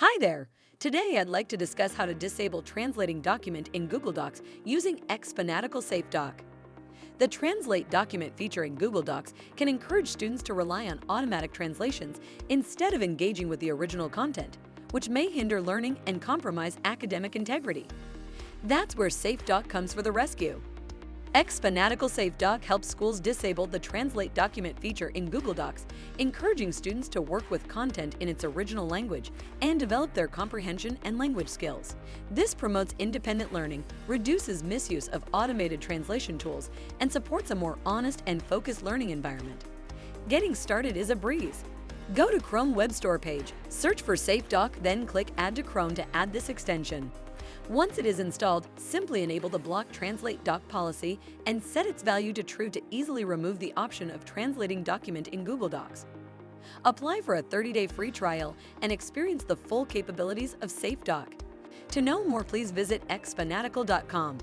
Hi there! Today I'd like to discuss how to disable translating document in Google Docs using xFanatical SafeDoc. The Translate document feature in Google Docs can encourage students to rely on automatic translations instead of engaging with the original content, which may hinder learning and compromise academic integrity. That's where SafeDoc comes for the rescue. xFanatical SafeDoc helps schools disable the Translate document feature in Google Docs, encouraging students to work with content in its original language and develop their comprehension and language skills. This promotes independent learning, reduces misuse of automated translation tools, and supports a more honest and focused learning environment. Getting started is a breeze. Go to Chrome Web Store page, search for SafeDoc, then click Add to Chrome to add this extension. Once it is installed, simply enable the Block Translate Doc policy and set its value to true to easily remove the option of translating document in Google Docs. Apply for a 30-day free trial and experience the full capabilities of SafeDoc. To know more, please visit xfanatical.com.